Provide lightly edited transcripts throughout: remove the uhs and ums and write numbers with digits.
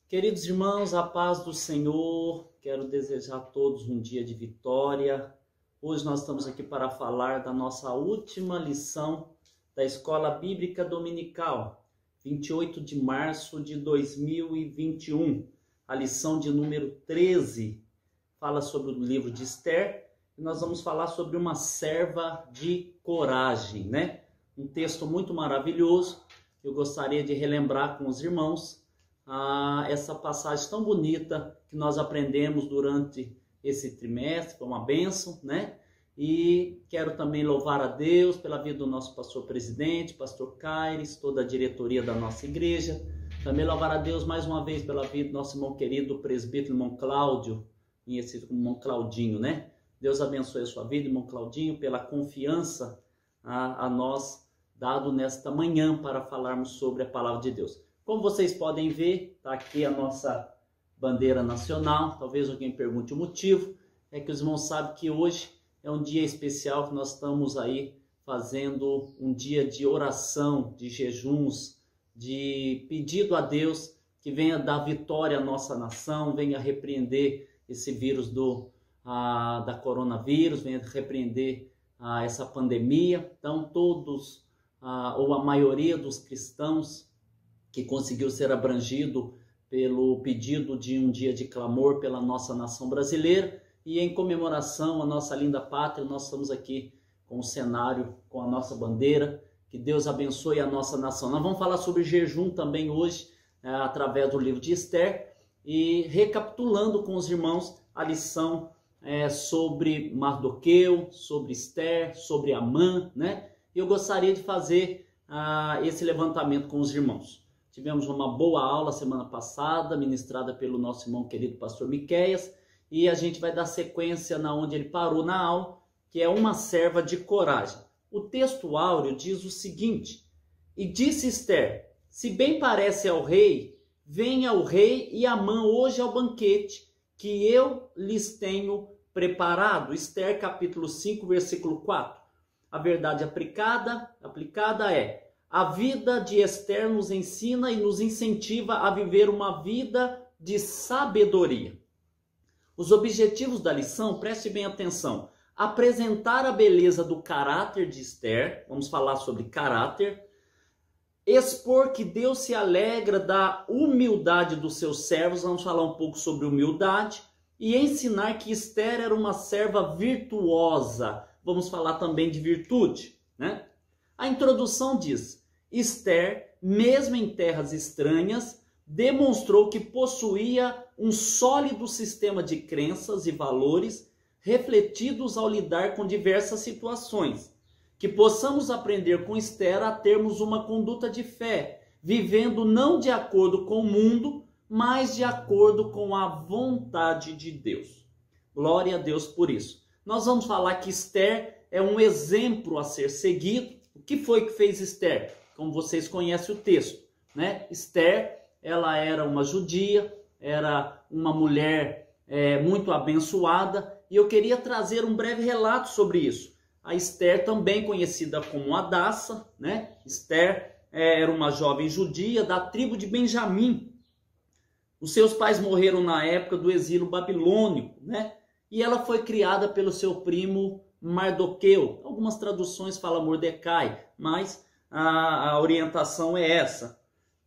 Queridos irmãos, a paz do Senhor, quero desejar a todos um dia de vitória. Hoje nós estamos aqui para falar da nossa última lição da Escola Bíblica Dominical, 28 de março de 2021. A lição de número 13 fala sobre o livro de Esther e nós vamos falar sobre uma serva de coragem, né? Um texto muito maravilhoso. Eu gostaria de relembrar com os irmãos essa passagem tão bonita que nós aprendemos durante esse trimestre, foi uma bênção, né? E quero também louvar a Deus pela vida do nosso pastor presidente, pastor Caires, toda a diretoria da nossa igreja. Também louvar a Deus mais uma vez pela vida do nosso irmão querido presbítero, irmão Cláudio, e esse irmão Claudinho, né? Deus abençoe a sua vida, irmão Claudinho, pela confiança a nós dado nesta manhã para falarmos sobre a palavra de Deus. Como vocês podem ver, está aqui a nossa bandeira nacional. Talvez alguém pergunte o motivo. É que os irmãos sabem que hoje é um dia especial que nós estamos aí fazendo um dia de oração, de jejuns, de pedido a Deus que venha dar vitória à nossa nação, venha repreender esse vírus da coronavírus, venha repreender essa pandemia. Então todos, ou a maioria dos cristãos que conseguiu ser abrangido pelo pedido de um dia de clamor pela nossa nação brasileira, e em comemoração à nossa linda pátria, nós estamos aqui com o cenário, com a nossa bandeira. Que Deus abençoe a nossa nação. Nós vamos falar sobre jejum também hoje, através do livro de Esther, e recapitulando com os irmãos a lição sobre Mardoqueu, sobre Esther, sobre Amã, né? E eu gostaria de fazer esse levantamento com os irmãos. Tivemos uma boa aula semana passada, ministrada pelo nosso irmão querido pastor Miqueias, e a gente vai dar sequência na onde ele parou na aula, que é uma serva de coragem. O texto áureo diz o seguinte: e disse Esther, se bem parece ao rei, venha o rei e Amã hoje ao banquete, que eu lhes tenho preparado. Esther capítulo 5, versículo 4. A verdade aplicada é: a vida de Esther nos ensina e nos incentiva a viver uma vida de sabedoria. Os objetivos da lição, preste bem atenção: apresentar a beleza do caráter de Esther, vamos falar sobre caráter, expor que Deus se alegra da humildade dos seus servos, vamos falar um pouco sobre humildade, e ensinar que Esther era uma serva virtuosa, vamos falar também de virtude, né? A introdução diz: Esther, mesmo em terras estranhas, demonstrou que possuía um sólido sistema de crenças e valores refletidos ao lidar com diversas situações. Que possamos aprender com Esther a termos uma conduta de fé, vivendo não de acordo com o mundo, mas de acordo com a vontade de Deus. Glória a Deus por isso. Nós vamos falar que Esther é um exemplo a ser seguido. O que foi que fez Esther? Como vocês conhecem o texto, né? Esther, ela era uma judia, era uma mulher muito abençoada, e eu queria trazer um breve relato sobre isso. A Esther, também conhecida como Hadassa, né? Esther era uma jovem judia da tribo de Benjamim. Os seus pais morreram na época do exílio babilônico, né? E ela foi criada pelo seu primo Mardoqueu. Algumas traduções falam Mordecai, mas a orientação é essa.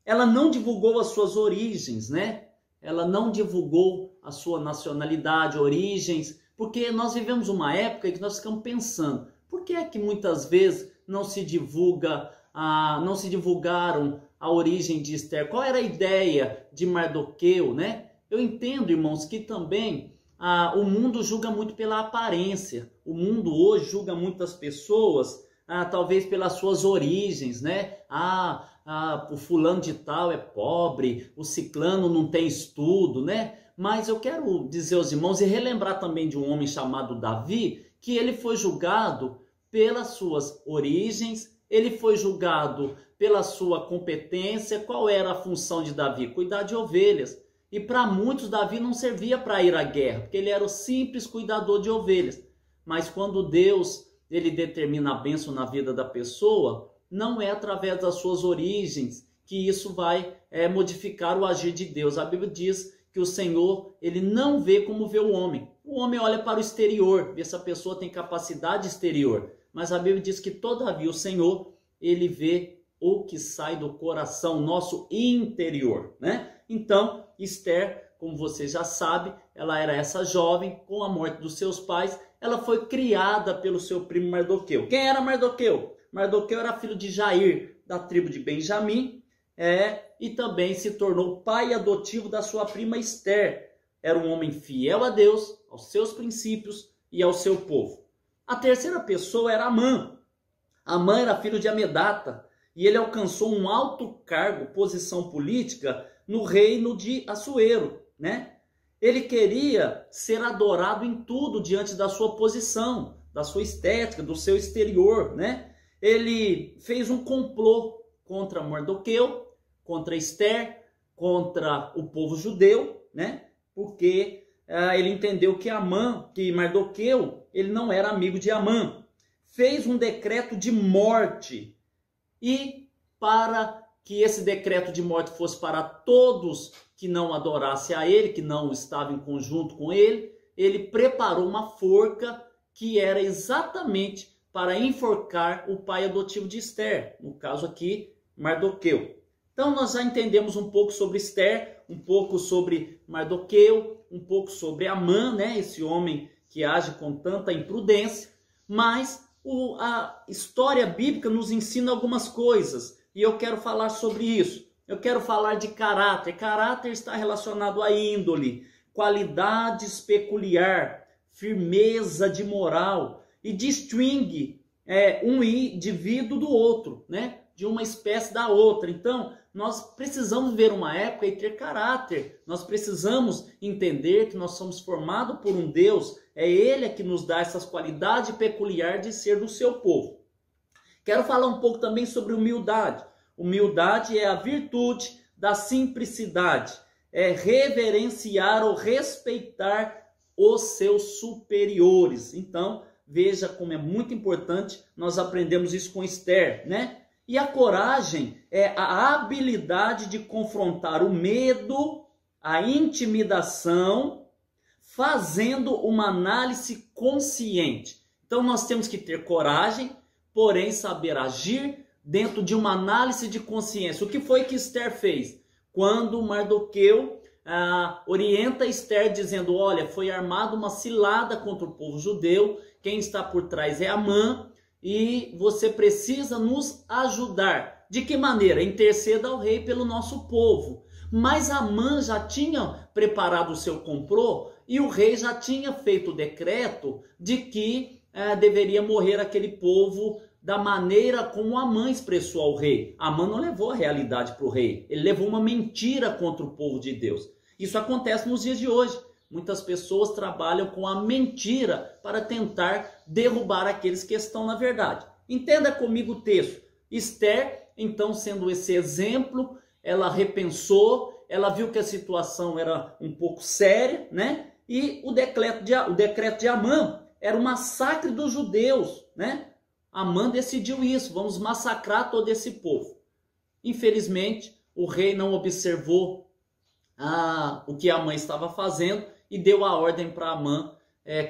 Ela não divulgou as suas origens, né? Ela não divulgou a sua nacionalidade, origens, porque nós vivemos uma época em que nós ficamos pensando: por que é que muitas vezes não se divulgaram a origem de Esther? Qual era a ideia de Mardoqueu, né? Eu entendo, irmãos, que também o mundo julga muito pela aparência. O mundo hoje julga muitas pessoas talvez pelas suas origens, né? O fulano de tal é pobre, o ciclano não tem estudo, né? Mas eu quero dizer aos irmãos e relembrar também de um homem chamado Davi, que ele foi julgado pelas suas origens, ele foi julgado pela sua competência. Qual era a função de Davi? Cuidar de ovelhas. E para muitos Davi não servia para ir à guerra, porque ele era o simples cuidador de ovelhas. Mas quando Deus ele determina a bênção na vida da pessoa, não é através das suas origens que isso vai modificar o agir de Deus. A Bíblia diz que o Senhor, ele não vê como vê o homem. O homem olha para o exterior, vê se a pessoa tem capacidade exterior. Mas a Bíblia diz que, todavia, o Senhor, ele vê o que sai do coração, nosso interior, né? Então, Esther, como você já sabe, ela era essa jovem, com a morte dos seus pais, ela foi criada pelo seu primo Mardoqueu. Quem era Mardoqueu? Mardoqueu era filho de Jair, da tribo de Benjamim, e também se tornou pai adotivo da sua prima Esther. Era um homem fiel a Deus, aos seus princípios e ao seu povo. A terceira pessoa era Amã. Amã era filho de Amedata, e ele alcançou um alto cargo, posição política, no reino de Assuero, né? Ele queria ser adorado em tudo diante da sua posição, da sua estética, do seu exterior, né? Ele fez um complô contra Mardoqueu, contra Esther, contra o povo judeu, né? Porque ele entendeu que Mardoqueu, ele não era amigo de Amã. Fez um decreto de morte, e para que esse decreto de morte fosse para todos que não adorassem a ele, que não estavam em conjunto com ele, ele preparou uma forca que era exatamente para enforcar o pai adotivo de Esther, no caso aqui, Mardoqueu. Então nós já entendemos um pouco sobre Esther, um pouco sobre Mardoqueu, um pouco sobre Amã, né? Esse homem que age com tanta imprudência, mas a história bíblica nos ensina algumas coisas, e eu quero falar sobre isso. Eu quero falar de caráter. Caráter está relacionado à índole, qualidades peculiar, firmeza de moral, e distingue um indivíduo do outro, né? De uma espécie da outra. Então, nós precisamos ver uma época e ter caráter. Nós precisamos entender que nós somos formados por um Deus. É Ele que nos dá essas qualidades peculiares de ser do seu povo. Quero falar um pouco também sobre humildade. Humildade é a virtude da simplicidade. É reverenciar ou respeitar os seus superiores. Então, veja como é muito importante nós aprendemos isso com Esther, né? E a coragem é a habilidade de confrontar o medo, a intimidação, fazendo uma análise consciente. Então nós temos que ter coragem, porém saber agir dentro de uma análise de consciência. O que foi que Esther fez? Quando Mardoqueu orienta Esther dizendo, olha, foi armada uma cilada contra o povo judeu, quem está por trás é Amã, e você precisa nos ajudar. De que maneira? Interceda ao rei pelo nosso povo. Mas Amã já tinha preparado o seu complô e o rei já tinha feito o decreto de que deveria morrer aquele povo da maneira como Amã expressou ao rei. Amã não levou a realidade para o rei, ele levou uma mentira contra o povo de Deus. Isso acontece nos dias de hoje. Muitas pessoas trabalham com a mentira para tentar derrubar aqueles que estão na verdade. Entenda comigo o texto. Esther, então, sendo esse exemplo, ela repensou, ela viu que a situação era um pouco séria, né? E o decreto de Amã era o massacre dos judeus, né? Amã decidiu isso, vamos massacrar todo esse povo. Infelizmente, o rei não observou o que Amã estava fazendo e deu a ordem para Amã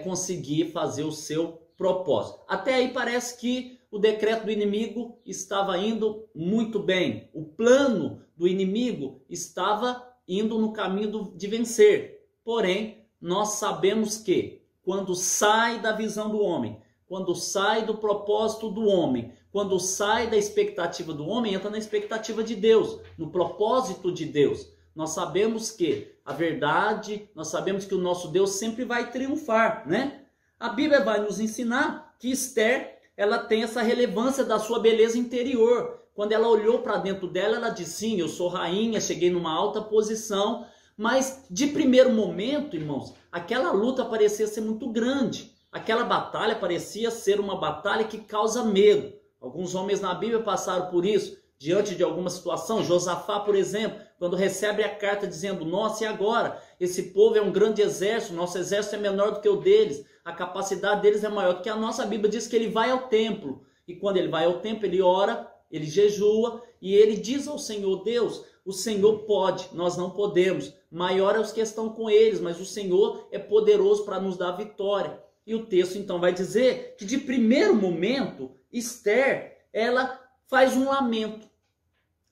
conseguir fazer o seu propósito. Até aí parece que o decreto do inimigo estava indo muito bem. O plano do inimigo estava indo no caminho de vencer. Porém, nós sabemos que quando sai da visão do homem, quando sai do propósito do homem, quando sai da expectativa do homem, entra na expectativa de Deus, no propósito de Deus. Nós sabemos que a verdade, nós sabemos que o nosso Deus sempre vai triunfar, né? A Bíblia vai nos ensinar que Esther, ela tem essa relevância da sua beleza interior. Quando ela olhou para dentro dela, ela disse, sim, eu sou rainha, cheguei numa alta posição, mas de primeiro momento, irmãos, aquela luta parecia ser muito grande. Aquela batalha parecia ser uma batalha que causa medo. Alguns homens na Bíblia passaram por isso, diante de alguma situação. Josafá, por exemplo, quando recebe a carta dizendo, nossa, e agora? Esse povo é um grande exército, nosso exército é menor do que o deles, a capacidade deles é maior do que a nossa. A Bíblia diz que ele vai ao templo, e quando ele vai ao templo, ele ora, ele jejua e ele diz ao Senhor: Deus, o Senhor pode, nós não podemos. Maior é os que estão com eles, mas o Senhor é poderoso para nos dar vitória. E o texto então vai dizer que de primeiro momento, Esther, ela faz um lamento.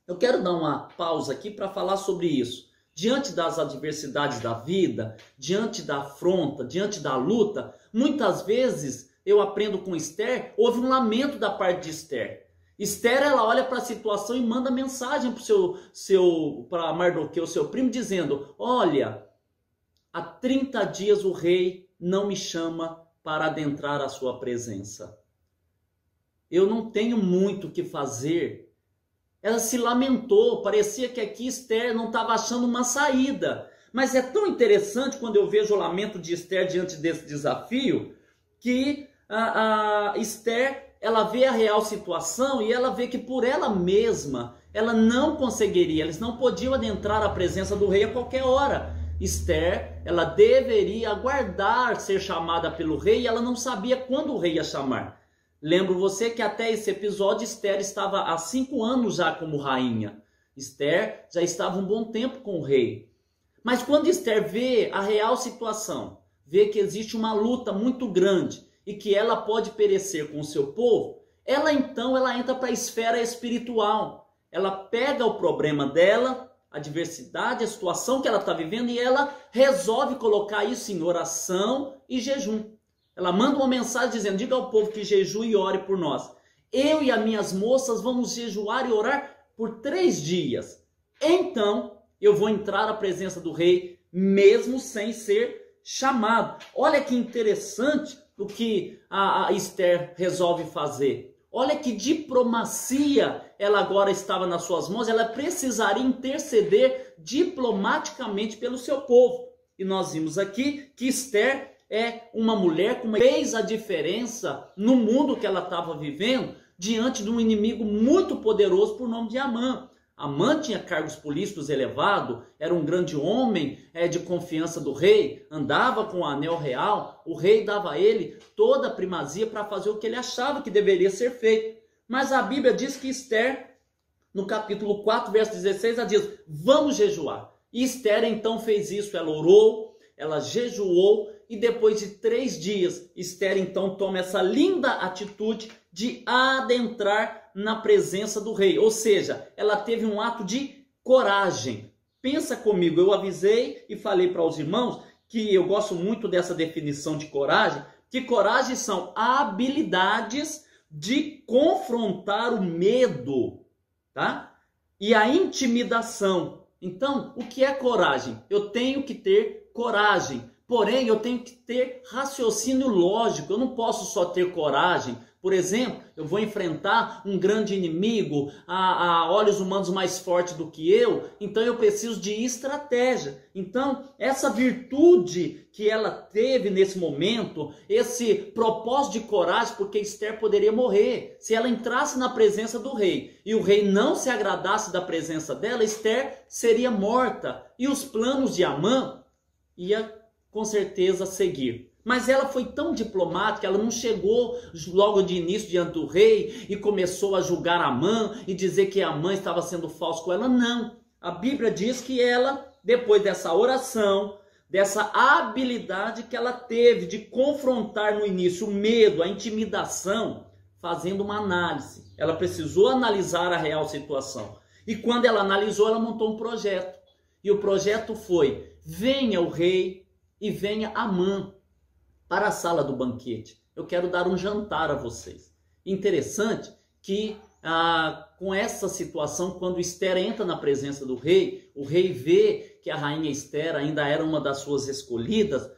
Eu quero dar uma pausa aqui para falar sobre isso. Diante das adversidades da vida, diante da afronta, diante da luta, muitas vezes eu aprendo com Esther, houve um lamento da parte de Esther. Esther, ela olha para a situação e manda mensagem para Mardoqueu, seu primo, dizendo: olha, há 30 dias o rei não me chama para adentrar a sua presença. Eu não tenho muito o que fazer. Ela se lamentou, parecia que aqui Esther não estava achando uma saída. Mas é tão interessante quando eu vejo o lamento de Esther diante desse desafio, que a Esther, ela vê a real situação e ela vê que por ela mesma, ela não conseguiria, eles não podiam adentrar a presença do rei a qualquer hora. Esther, ela deveria aguardar ser chamada pelo rei e ela não sabia quando o rei ia chamar. Lembro você que até esse episódio Esther estava há 5 anos já como rainha. Esther já estava um bom tempo com o rei. Mas quando Esther vê a real situação, vê que existe uma luta muito grande e que ela pode perecer com o seu povo, ela entra para a esfera espiritual. Ela pega o problema dela, a adversidade, a situação que ela está vivendo, e ela resolve colocar isso em oração e jejum. Ela manda uma mensagem dizendo: diga ao povo que jejue e ore por nós. Eu e as minhas moças vamos jejuar e orar por 3 dias. Então eu vou entrar à presença do rei, mesmo sem ser chamado. Olha que interessante o que a Esther resolve fazer. Olha que diplomacia ela agora estava nas suas mãos. Ela precisaria interceder diplomaticamente pelo seu povo. E nós vimos aqui que Esther é uma mulher que fez a diferença no mundo que ela estava vivendo diante de um inimigo muito poderoso por nome de Amã. Amã tinha cargos políticos elevados, era um grande homem de confiança do rei, andava com o anel real, o rei dava a ele toda a primazia para fazer o que ele achava que deveria ser feito. Mas a Bíblia diz que Esther, no capítulo 4, verso 16, ela diz: vamos jejuar. E Esther então fez isso, ela orou, ela jejuou, e depois de 3 dias, Esther então toma essa linda atitude de adentrar na presença do rei. Ou seja, ela teve um ato de coragem. Pensa comigo, eu avisei e falei para os irmãos que eu gosto muito dessa definição de coragem, que coragem são habilidades de confrontar o medo, tá? E a intimidação. Então, o que é coragem? Eu tenho que ter coragem. Porém, eu tenho que ter raciocínio lógico. Eu não posso só ter coragem. Por exemplo, eu vou enfrentar um grande inimigo, a olhos humanos mais forte do que eu, então eu preciso de estratégia. Então, essa virtude que ela teve nesse momento, esse propósito de coragem, porque Esther poderia morrer. Se ela entrasse na presença do rei e o rei não se agradasse da presença dela, Esther seria morta. E os planos de Amã ia com certeza seguir. Mas ela foi tão diplomática, ela não chegou logo de início diante do rei e começou a julgar Amã e dizer que Amã estava sendo falso com ela. Não. A Bíblia diz que ela, depois dessa oração, dessa habilidade que ela teve de confrontar no início o medo, a intimidação, fazendo uma análise. Ela precisou analisar a real situação. E quando ela analisou, ela montou um projeto. E o projeto foi: venha o rei e venha Amã para a sala do banquete. Eu quero dar um jantar a vocês. Interessante que com essa situação, quando Esther entra na presença do rei, o rei vê que a rainha Esther ainda era uma das suas escolhidas,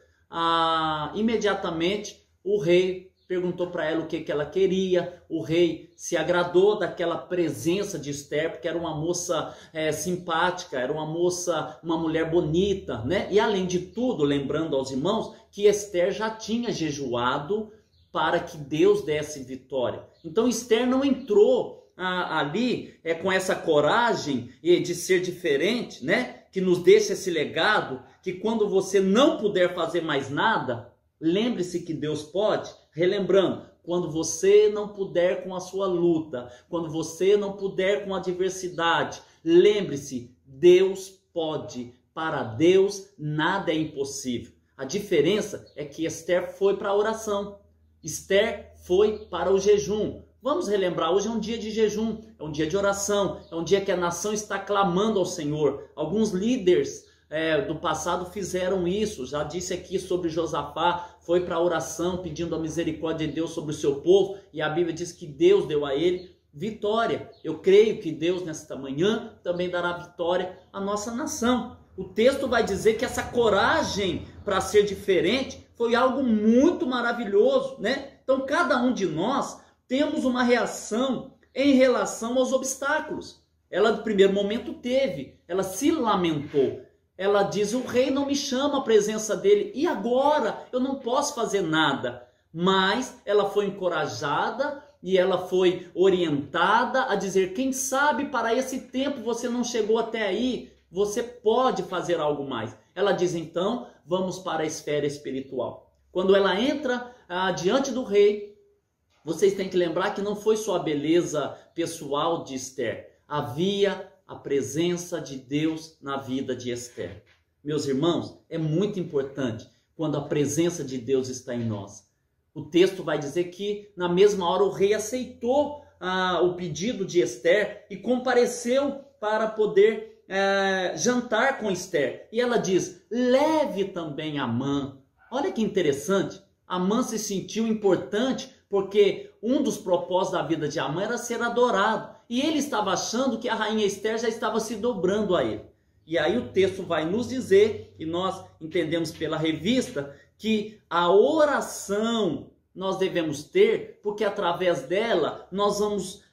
imediatamente o rei perguntou para ela o que ela queria. O rei se agradou daquela presença de Esther, porque era uma moça simpática, era uma moça, uma mulher bonita, né? E além de tudo, lembrando aos irmãos que Esther já tinha jejuado para que Deus desse vitória. Então Esther não entrou ali com essa coragem de ser diferente, né? Que nos deixa esse legado, que quando você não puder fazer mais nada, lembre-se que Deus pode. Relembrando, quando você não puder com a sua luta, quando você não puder com a adversidade, lembre-se, Deus pode. Para Deus nada é impossível. A diferença é que Esther foi para a oração. Esther foi para o jejum. Vamos relembrar, hoje é um dia de jejum, é um dia de oração, é um dia que a nação está clamando ao Senhor. Alguns líderes do passado fizeram isso, já disse aqui sobre Josafá, foi para a oração pedindo a misericórdia de Deus sobre o seu povo, e a Bíblia diz que Deus deu a ele vitória. Eu creio que Deus nesta manhã também dará vitória à nossa nação. O texto vai dizer que essa coragem para ser diferente foi algo muito maravilhoso, né? Então cada um de nós temos uma reação em relação aos obstáculos. Ela no primeiro momento teve, ela se lamentou. Ela diz, o rei não me chama à presença dele, e agora eu não posso fazer nada. Mas ela foi encorajada e ela foi orientada a dizer, quem sabe para esse tempo você não chegou até aí, você pode fazer algo mais. Ela diz, então, vamos para a esfera espiritual. Quando ela entra diante do rei, vocês têm que lembrar que não foi só a beleza pessoal de Esther. Havia a presença de Deus na vida de Esther. Meus irmãos, é muito importante quando a presença de Deus está em nós. O texto vai dizer que na mesma hora o rei aceitou o pedido de Esther e compareceu para poder jantar com Esther. E ela diz, leve também Amã. Olha que interessante, Amã se sentiu importante porque um dos propósitos da vida de Amã era ser adorado. E ele estava achando que a rainha Esther já estava se dobrando a ele. E aí o texto vai nos dizer, e nós entendemos pela revista, que a oração nós devemos ter, porque através dela nós vamos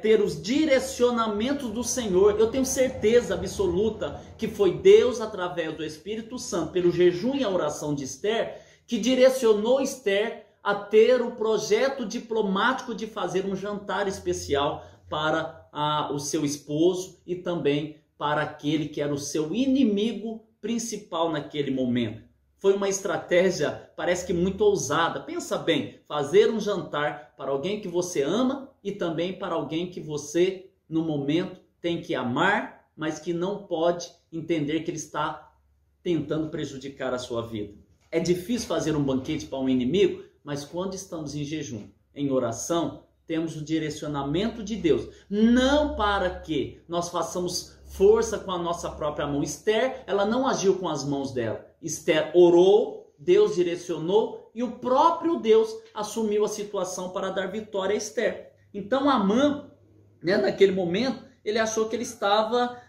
ter os direcionamentos do Senhor. Eu tenho certeza absoluta que foi Deus, através do Espírito Santo, pelo jejum e a oração de Esther, que direcionou Esther a ter o projeto diplomático de fazer um jantar especial para o seu esposo e também para aquele que era o seu inimigo principal naquele momento. Foi uma estratégia, parece que muito ousada. Pensa bem, fazer um jantar para alguém que você ama e também para alguém que você, no momento, tem que amar, mas que não pode entender que ele está tentando prejudicar a sua vida. É difícil fazer um banquete para um inimigo, mas quando estamos em jejum, em oração, temos o direcionamento de Deus. Não para que nós façamos força com a nossa própria mão. Esther, ela não agiu com as mãos dela. Esther orou, Deus direcionou e o próprio Deus assumiu a situação para dar vitória a Esther. Então Amã, naquele momento, ele achou que ele estava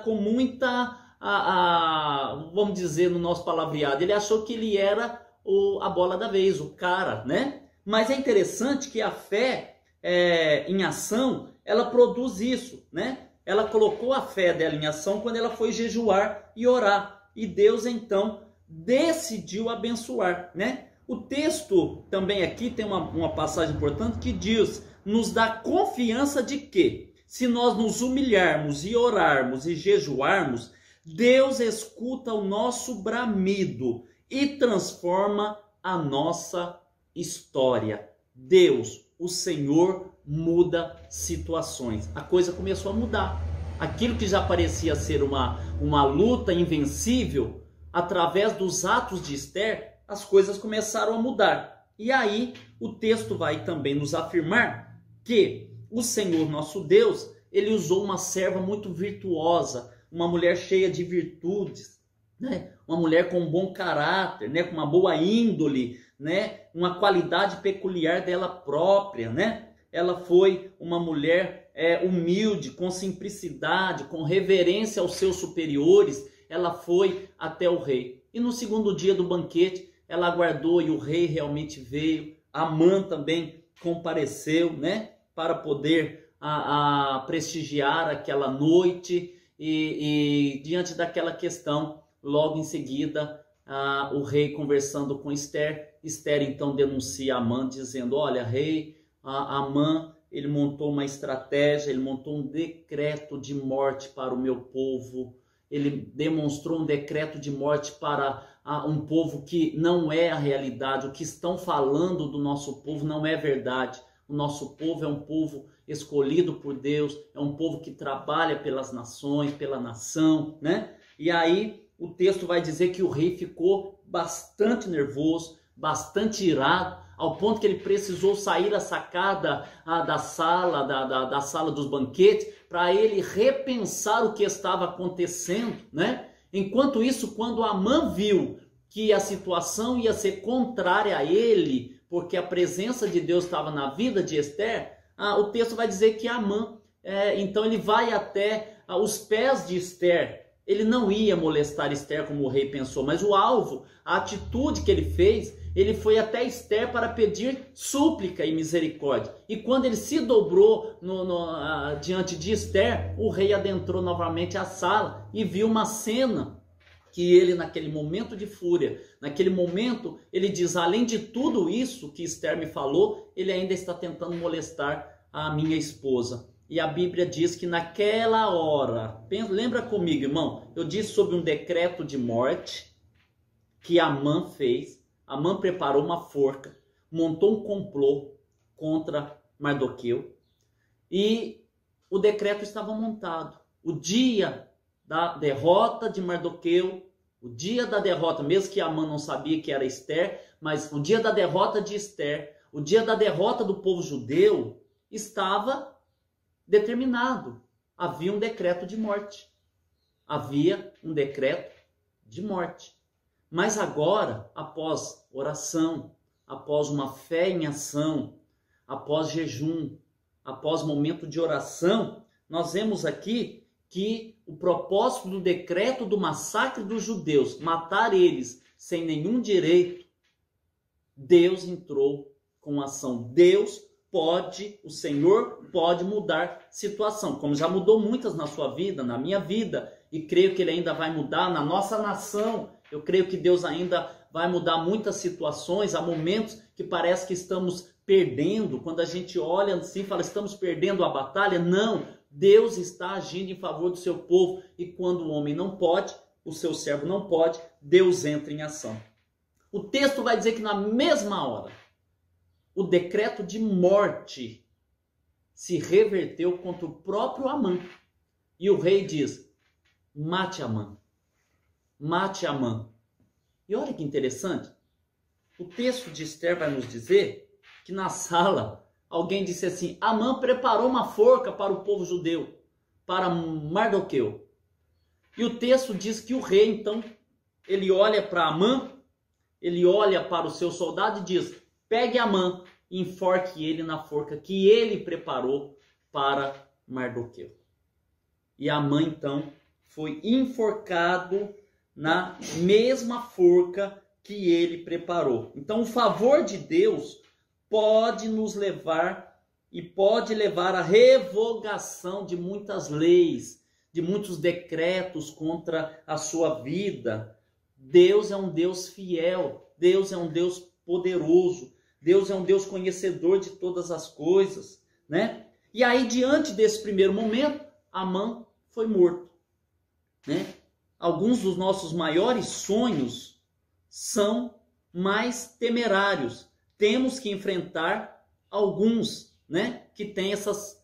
com muita, vamos dizer no nosso palavreado, ele achou que ele era a bola da vez, o cara, né? Mas é interessante que a fé em ação, ela produz isso, né? Ela colocou a fé dela em ação quando ela foi jejuar e orar. E Deus, então, decidiu abençoar, né? O texto também aqui tem uma passagem importante que diz, nos dá confiança de que, se nós nos humilharmos e orarmos e jejuarmos, Deus escuta o nosso bramido e transforma a nossa história. Deus, o Senhor, muda situações. A coisa começou a mudar. Aquilo que já parecia ser uma luta invencível, através dos atos de Esther, as coisas começaram a mudar. E aí o texto vai também nos afirmar que o Senhor nosso Deus, ele usou uma serva muito virtuosa, uma mulher cheia de virtudes, né? Uma mulher com um bom caráter, né? Com uma boa índole, né? Uma qualidade peculiar dela própria, né? Ela foi uma mulher humilde, com simplicidade, com reverência aos seus superiores. Ela foi até o rei. E no segundo dia do banquete, ela aguardou e o rei realmente veio. Amã também compareceu, né? Para poder prestigiar aquela noite. E diante daquela questão, logo em seguida, o rei conversando com Esther, Esther então denuncia Amã, dizendo, olha, rei, Amã, ele montou uma estratégia, ele montou um decreto de morte para o meu povo, ele demonstrou um decreto de morte para um povo que não é a realidade. O que estão falando do nosso povo não é verdade. O nosso povo é um povo escolhido por Deus, é um povo que trabalha pelas nações, pela nação, né? E aí o texto vai dizer que o rei ficou bastante nervoso, bastante irado, ao ponto que ele precisou sair à sacada da sala dos banquetes, para ele repensar o que estava acontecendo, né? Enquanto isso, quando Amã viu que a situação ia ser contrária a ele, porque a presença de Deus estava na vida de Esther, o texto vai dizer que Amã, então ele vai até os pés de Esther. Ele não ia molestar Esther como o rei pensou, mas o alvo, a atitude que ele fez, ele foi até Esther para pedir súplica e misericórdia. E quando ele se dobrou diante de Esther, o rei adentrou novamente a sala e viu uma cena que ele, naquele momento de fúria, naquele momento, ele diz, além de tudo isso que Esther me falou, ele ainda está tentando molestar a minha esposa. E a Bíblia diz que naquela hora, lembra comigo, irmão, eu disse sobre um decreto de morte que Amã fez. Amã preparou uma forca, montou um complô contra Mardoqueu e o decreto estava montado. O dia da derrota de Mardoqueu, o dia da derrota, mesmo que Amã não sabia que era Esther, mas o dia da derrota de Esther, o dia da derrota do povo judeu estava determinado. Havia um decreto de morte. Havia um decreto de morte. Mas agora, após oração, após uma fé em ação, após jejum, após momento de oração, nós vemos aqui que o propósito do decreto do massacre dos judeus, matar eles sem nenhum direito, Deus entrou com ação. O Senhor pode mudar situação, como já mudou muitas na sua vida, na minha vida, e creio que Ele ainda vai mudar na nossa nação. Eu creio que Deus ainda vai mudar muitas situações. Há momentos que parece que estamos perdendo, quando a gente olha assim e fala, estamos perdendo a batalha. Não, Deus está agindo em favor do seu povo, e quando o homem não pode, o seu servo não pode, Deus entra em ação. O texto vai dizer que na mesma hora, o decreto de morte se reverteu contra o próprio Amã. E o rei diz, mate Amã. Mate Amã. E olha que interessante, o texto de Esther vai nos dizer que na sala alguém disse assim, Amã preparou uma forca para o povo judeu, para Mardoqueu. E o texto diz que o rei, então, ele olha para Amã, ele olha para o seu soldado e diz, pegue Amã e enforque ele na forca que ele preparou para Mardoqueu. E Amã, então, foi enforcado na mesma forca que ele preparou. Então, o favor de Deus pode nos levar e pode levar à revogação de muitas leis, de muitos decretos contra a sua vida. Deus é um Deus fiel, Deus é um Deus poderoso, Deus é um Deus conhecedor de todas as coisas, né? E aí, diante desse primeiro momento, Amã foi morto, né? Alguns dos nossos maiores sonhos são mais temerários. Temos que enfrentar alguns, né? Que têm essas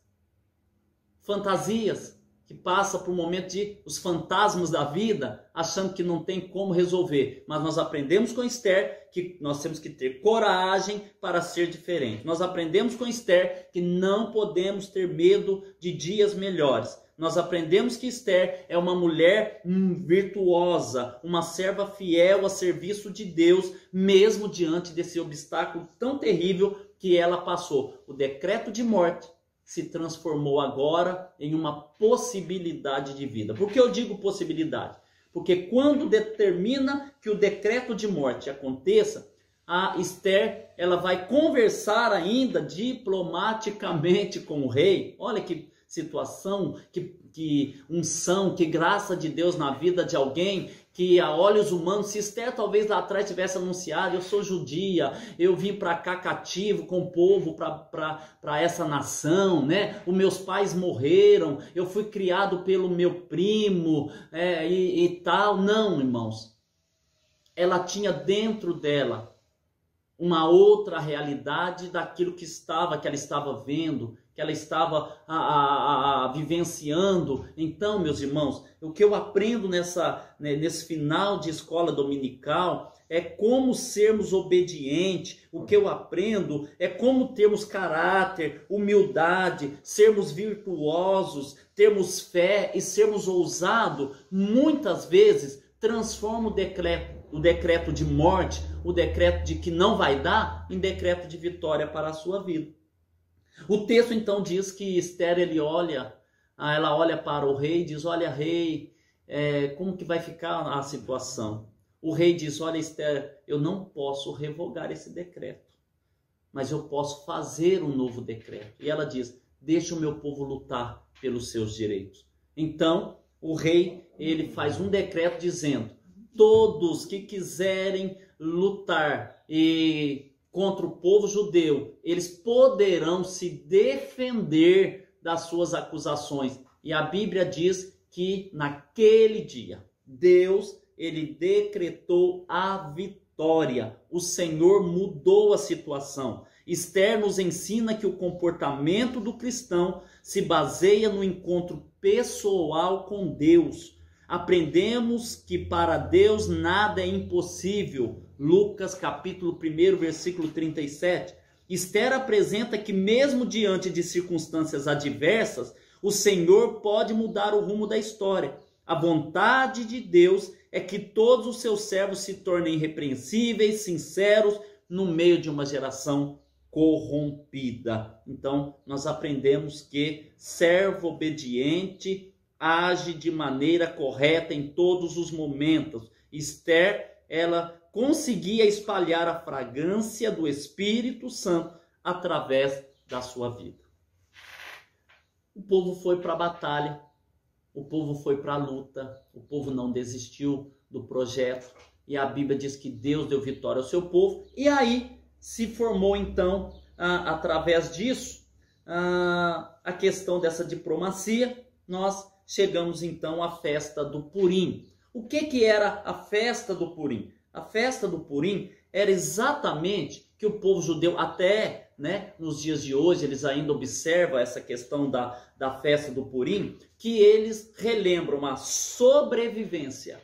fantasias, que passa por um momento de os fantasmas da vida, achando que não tem como resolver. Mas nós aprendemos com Esther que nós temos que ter coragem para ser diferente. Nós aprendemos com Esther que não podemos ter medo de dias melhores. Nós aprendemos que Esther é uma mulher virtuosa, uma serva fiel a serviço de Deus, mesmo diante desse obstáculo tão terrível que ela passou. O decreto de morte se transformou agora em uma possibilidade de vida. Por que eu digo possibilidade? Porque quando determina que o decreto de morte aconteça, a Esther ela vai conversar ainda diplomaticamente com o rei. Olha que situação, que unção, que graça de Deus na vida de alguém que a olhos humanos, se Esther talvez lá atrás tivesse anunciado, eu sou judia, eu vim para cá cativo com o povo para essa nação, né? Os meus pais morreram, eu fui criado pelo meu primo e tal. Não, irmãos. Ela tinha dentro dela uma outra realidade daquilo que ela estava vendo, que ela estava vivenciando. Então, meus irmãos, o que eu aprendo nesse final de escola dominical é como sermos obedientes. O que eu aprendo é como termos caráter, humildade, sermos virtuosos, termos fé e sermos ousados. Muitas vezes transforma o decreto de morte, o decreto de que não vai dar, em decreto de vitória para a sua vida. O texto então diz que Esther, ela olha para o rei e diz: olha, rei, como que vai ficar a situação? O rei diz: olha, Esther, eu não posso revogar esse decreto, mas eu posso fazer um novo decreto. E ela diz: deixa o meu povo lutar pelos seus direitos. Então, o rei, ele faz um decreto dizendo: todos que quiserem lutar contra o povo judeu, eles poderão se defender das suas acusações. E a Bíblia diz que naquele dia, Deus, ele decretou a vitória. O Senhor mudou a situação. Esther nos ensina que o comportamento do cristão se baseia no encontro pessoal com Deus. Aprendemos que para Deus nada é impossível. Lucas capítulo 1, versículo 37. Esther apresenta que mesmo diante de circunstâncias adversas, o Senhor pode mudar o rumo da história. A vontade de Deus é que todos os seus servos se tornem irrepreensíveis, sinceros, no meio de uma geração corrompida. Então, nós aprendemos que servo obediente age de maneira correta em todos os momentos. Esther, ela conseguia espalhar a fragrância do Espírito Santo através da sua vida. O povo foi para a batalha, o povo foi para a luta, o povo não desistiu do projeto, e a Bíblia diz que Deus deu vitória ao seu povo, e aí se formou então, através disso, a questão dessa diplomacia. Nós chegamos então à festa do Purim. O que era a festa do Purim? A festa do Purim era exatamente que o povo judeu, até nos dias de hoje, eles ainda observam essa questão da festa do Purim, que eles relembram a sobrevivência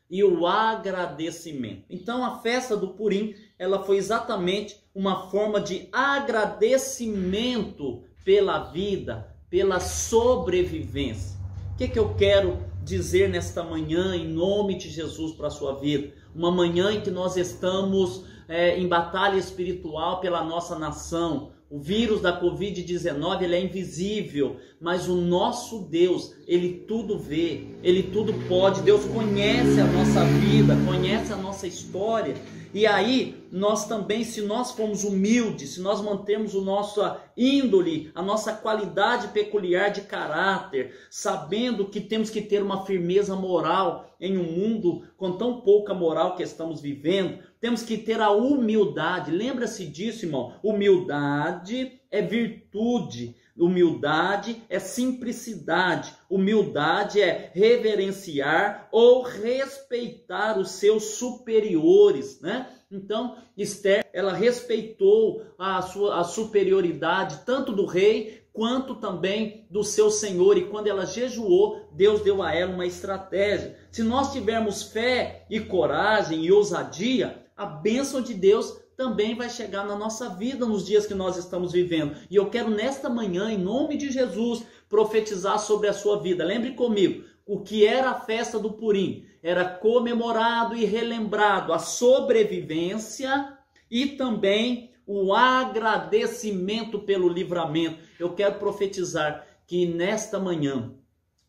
e o agradecimento. Então a festa do Purim, ela foi exatamente uma forma de agradecimento pela vida, pela sobrevivência. O que eu quero dizer nesta manhã, em nome de Jesus, para a sua vida? Uma manhã em que nós estamos em batalha espiritual pela nossa nação. O vírus da Covid-19, ele é invisível, mas o nosso Deus, ele tudo vê, ele tudo pode. Deus conhece a nossa vida, conhece a nossa história. E aí, nós também, se nós formos humildes, se nós mantermos a nossa índole, a nossa qualidade peculiar de caráter, sabendo que temos que ter uma firmeza moral em um mundo com tão pouca moral que estamos vivendo, temos que ter a humildade. Lembra-se disso, irmão? Humildade é virtude. Humildade é simplicidade. Humildade é reverenciar ou respeitar os seus superiores, né? Então, Esther, ela respeitou a superioridade tanto do rei quanto também do seu senhor. E quando ela jejuou, Deus deu a ela uma estratégia. Se nós tivermos fé e coragem e ousadia, a bênção de Deus também vai chegar na nossa vida nos dias que nós estamos vivendo. E eu quero nesta manhã, em nome de Jesus, profetizar sobre a sua vida. Lembre comigo, o que era a festa do Purim? Era comemorado e relembrado a sobrevivência e também o agradecimento pelo livramento. Eu quero profetizar que nesta manhã,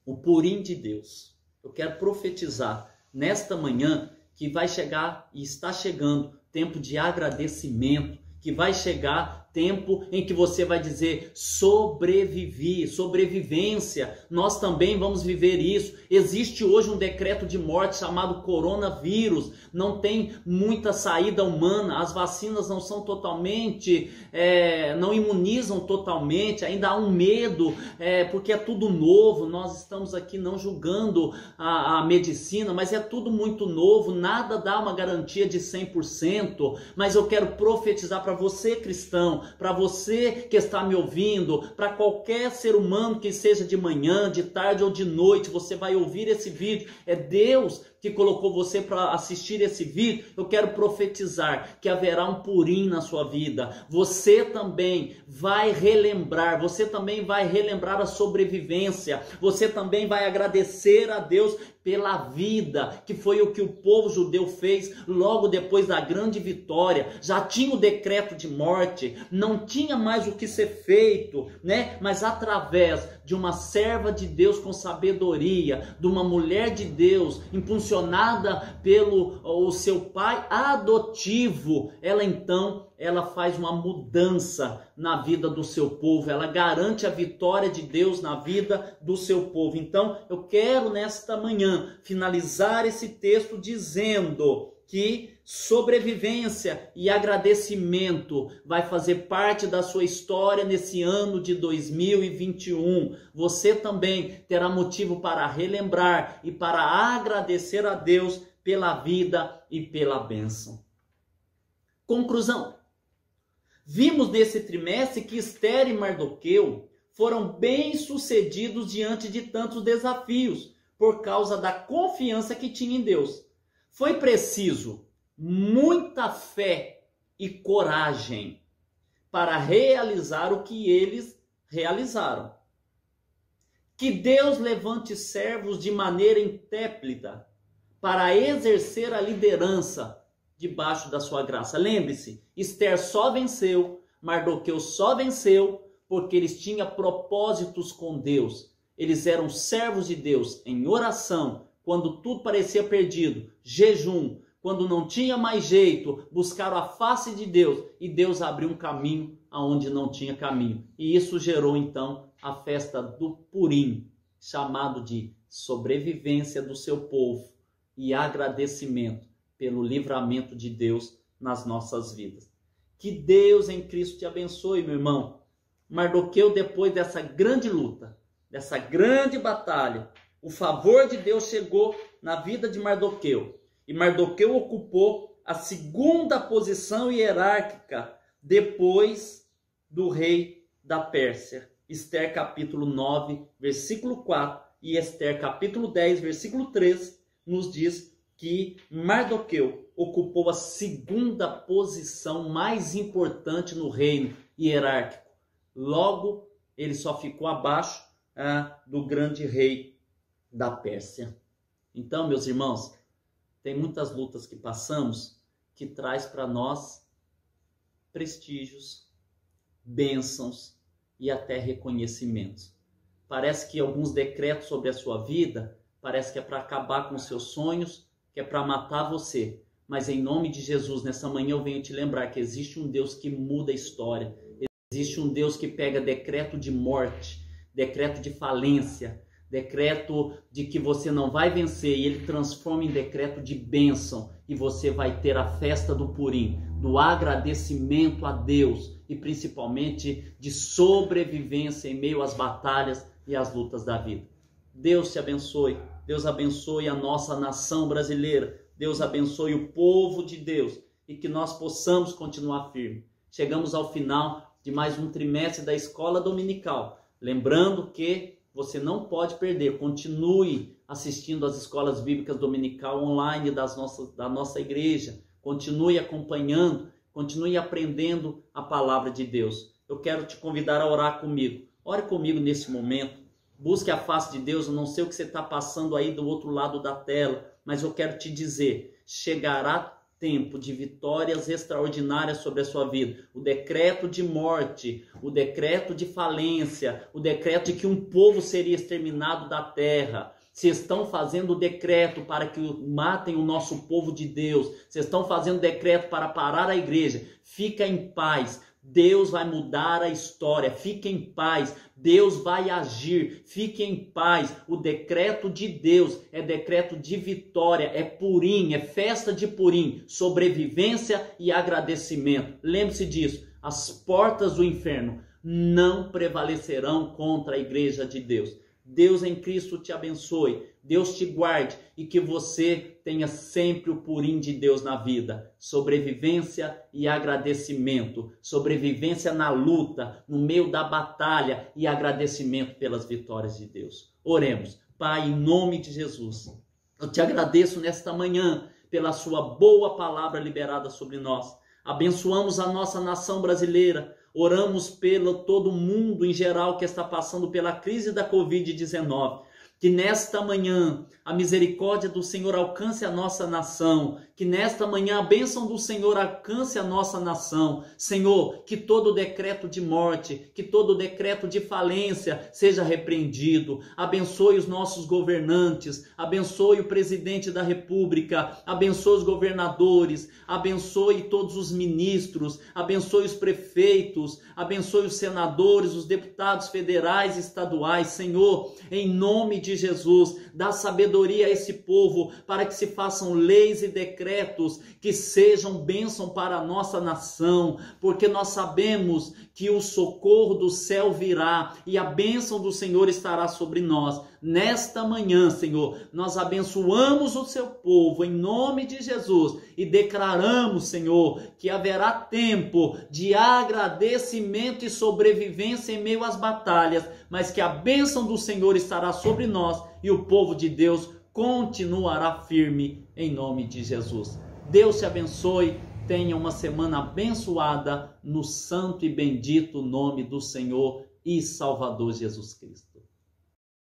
o Purim de Deus, eu quero profetizar nesta manhã que vai chegar e está chegando tempo de agradecimento, que vai chegar tempo em que você vai dizer: sobrevivi, sobrevivência. Nós também vamos viver isso. Existe hoje um decreto de morte chamado coronavírus. Não tem muita saída humana. As vacinas não são totalmente, não imunizam totalmente. Ainda há um medo, porque é tudo novo. Nós estamos aqui não julgando a medicina, mas é tudo muito novo. Nada dá uma garantia de 100%. Mas eu quero profetizar para você, cristão, para você que está me ouvindo, para qualquer ser humano que seja de manhã, de tarde ou de noite, você vai ouvir esse vídeo. É Deus que colocou você para assistir esse vídeo. Eu quero profetizar que haverá um Purim na sua vida. Você também vai relembrar, a sobrevivência. Você também vai agradecer a Deus pela vida, que foi o que o povo judeu fez logo depois da grande vitória. Já tinha o decreto de morte, não tinha mais o que ser feito, né? Mas através de uma serva de Deus com sabedoria, de uma mulher de Deus, impulsionada pelo o seu pai adotivo, ela faz uma mudança na vida do seu povo, ela garante a vitória de Deus na vida do seu povo. Então, eu quero nesta manhã finalizar esse texto dizendo que sobrevivência e agradecimento vai fazer parte da sua história nesse ano de 2021. Você também terá motivo para relembrar e para agradecer a Deus pela vida e pela bênção. Conclusão. Vimos nesse trimestre que Esther e Mardoqueu foram bem-sucedidos diante de tantos desafios, por causa da confiança que tinha em Deus. Foi preciso muita fé e coragem para realizar o que eles realizaram. Que Deus levante servos de maneira intrépida para exercer a liderança debaixo da sua graça. Lembre-se, Esther só venceu, Mardoqueu só venceu porque eles tinham propósitos com Deus. Eles eram servos de Deus em oração, quando tudo parecia perdido, jejum, quando não tinha mais jeito, buscaram a face de Deus e Deus abriu um caminho aonde não tinha caminho. E isso gerou então a festa do Purim, chamado de sobrevivência do seu povo e agradecimento pelo livramento de Deus nas nossas vidas. Que Deus em Cristo te abençoe, meu irmão. Mardoqueu, depois dessa grande luta, dessa grande batalha, o favor de Deus chegou na vida de Mardoqueu. E Mardoqueu ocupou a segunda posição hierárquica depois do rei da Pérsia. Esther capítulo 9, versículo 4 e Esther capítulo 10, versículo 3 nos diz que Mardoqueu ocupou a segunda posição mais importante no reino hierárquico. Logo, ele só ficou abaixo do grande rei da Pérsia. Então, meus irmãos, tem muitas lutas que passamos que traz para nós prestígios, bênçãos e até reconhecimentos. Parece que alguns decretos sobre a sua vida, parece que é para acabar com os seus sonhos, que é para matar você. Mas em nome de Jesus, nessa manhã eu venho te lembrar que existe um Deus que muda a história. Existe um Deus que pega decreto de morte, decreto de falência, decreto de que você não vai vencer, e ele transforma em decreto de bênção. E você vai ter a festa do Purim, do agradecimento a Deus e principalmente de sobrevivência em meio às batalhas e às lutas da vida. Deus te abençoe. Deus abençoe a nossa nação brasileira. Deus abençoe o povo de Deus e que nós possamos continuar firme. Chegamos ao final de mais um trimestre da Escola Dominical. Lembrando que você não pode perder. Continue assistindo às escolas bíblicas dominical online da nossa igreja. Continue acompanhando, continue aprendendo a palavra de Deus. Eu quero te convidar a orar comigo. Ore comigo nesse momento. Busque a face de Deus. Eu não sei o que você está passando aí do outro lado da tela, mas eu quero te dizer, chegará tempo de vitórias extraordinárias sobre a sua vida. O decreto de morte, o decreto de falência, o decreto de que um povo seria exterminado da terra. Vocês estão fazendo o decreto para que matem o nosso povo de Deus. Vocês estão fazendo decreto para parar a igreja. Fica em paz. Deus vai mudar a história, fique em paz, Deus vai agir, fique em paz. O decreto de Deus é decreto de vitória, é Purim, é festa de Purim, sobrevivência e agradecimento. Lembre-se disso, as portas do inferno não prevalecerão contra a igreja de Deus. Deus em Cristo te abençoe, Deus te guarde e que você tenha sempre o Purim de Deus na vida. Sobrevivência e agradecimento. Sobrevivência na luta, no meio da batalha e agradecimento pelas vitórias de Deus. Oremos. Pai, em nome de Jesus, eu te agradeço nesta manhã pela sua boa palavra liberada sobre nós. Abençoamos a nossa nação brasileira. Oramos pelo todo mundo em geral que está passando pela crise da Covid-19. Que nesta manhã a misericórdia do Senhor alcance a nossa nação. Que nesta manhã a bênção do Senhor alcance a nossa nação. Senhor, que todo decreto de morte, que todo decreto de falência seja repreendido. Abençoe os nossos governantes, abençoe o presidente da República, abençoe os governadores, abençoe todos os ministros, abençoe os prefeitos, abençoe os senadores, os deputados federais e estaduais. Senhor, em nome de Jesus, dá sabedoria a esse povo para que se façam leis e decretos que sejam bênção para a nossa nação, porque nós sabemos que o socorro do céu virá e a bênção do Senhor estará sobre nós. Nesta manhã, Senhor, nós abençoamos o seu povo em nome de Jesus e declaramos, Senhor, que haverá tempo de agradecimento e sobrevivência em meio às batalhas, mas que a bênção do Senhor estará sobre nós e o povo de Deus continuará firme em nome de Jesus. Deus te abençoe, tenha uma semana abençoada no santo e bendito nome do Senhor e Salvador Jesus Cristo.